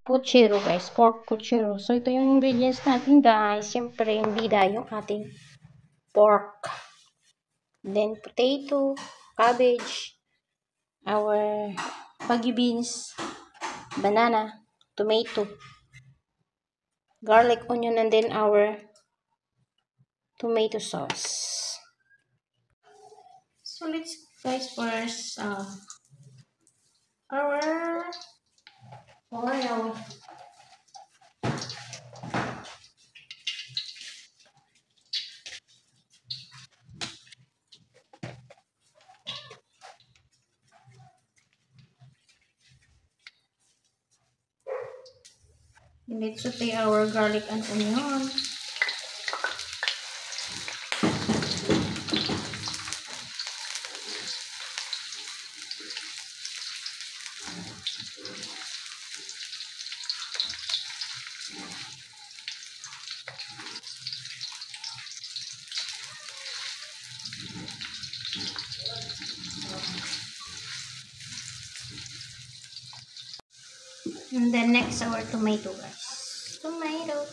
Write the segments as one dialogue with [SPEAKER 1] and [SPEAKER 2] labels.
[SPEAKER 1] puchero guys, pork puchero. So ito yung ingredients natin guys. Siyempre yung bida yung ating pork. Then potato, cabbage, our baggy beans, banana, tomato, garlic, onion, and then our tomato sauce. So let's guys first our oil. Let's saute our garlic and onion. And then next our tomato guys. Tomato.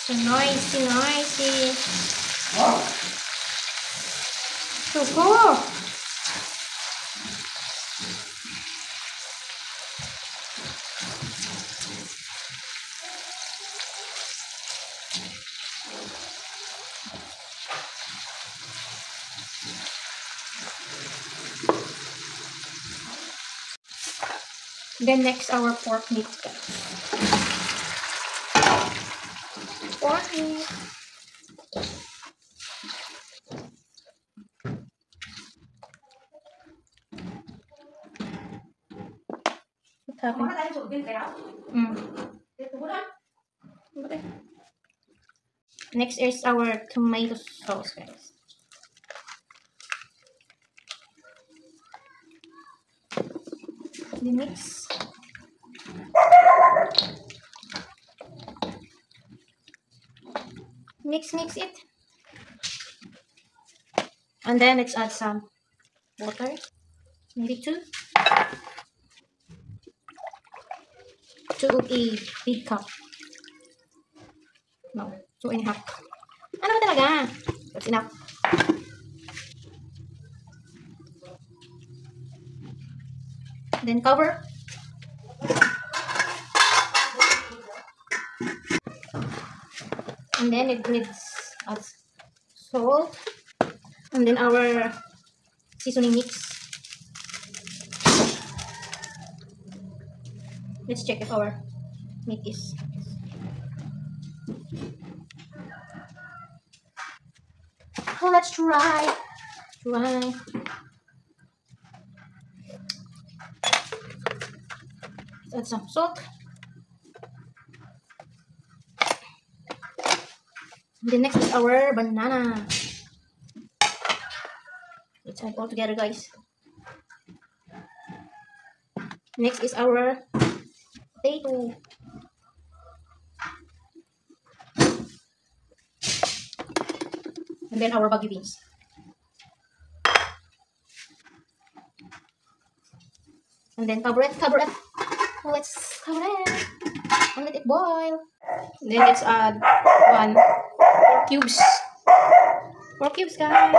[SPEAKER 1] So noisy. So cool. Then next our pork meat guys. Pork meat. What happened? Next is our tomato sauce guys. Mix. Mix it. And then let's add some water. Maybe two a big cup. No, 2.5. Ano ba talaga? That's enough. Then cover. And then it needs salt. And then our seasoning mix. Let's check if our meat is. Oh, let's try. Let's add some salt. The next is our banana. Let's add all together guys. Next is our potato. And then our baggy beans. And then cover it. Let's cover it and let it boil. Then let's add 4 cubes. 4 cubes guys.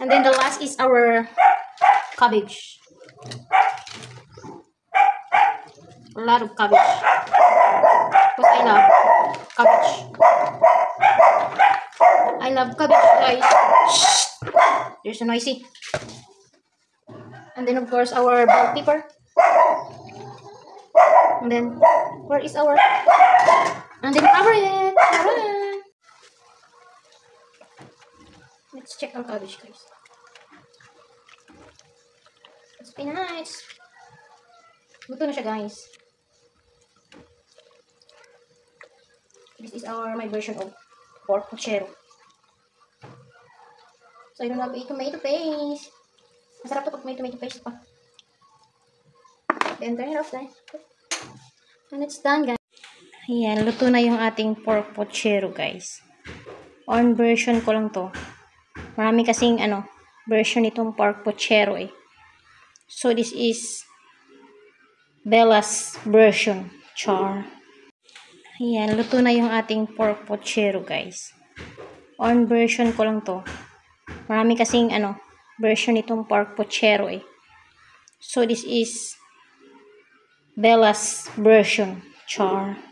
[SPEAKER 1] And then the last is our cabbage. A lot of cabbage. Because I love cabbage. I love cabbage guys. Shh. There's so noisy. And then of course our bell pepper. And then where is our? And then cover it. Let's check our cabbage guys. Spinach. Luto na siya guys. This is my version of pork puchero. So I don't have a tomato paste. Masarap to pag may tomato paste pa. Then turn it off guys. And it's done guys. Ayan, luto na yung ating pork puchero guys. On version ko lang to. Marami kasing version nitong pork pochero eh. So this is Bella's version. Char. Ayan, luto na yung ating pork pochero, guys. On version ko lang to. Marami kasing version nitong pork pochero eh. So this is Bella's version. Char.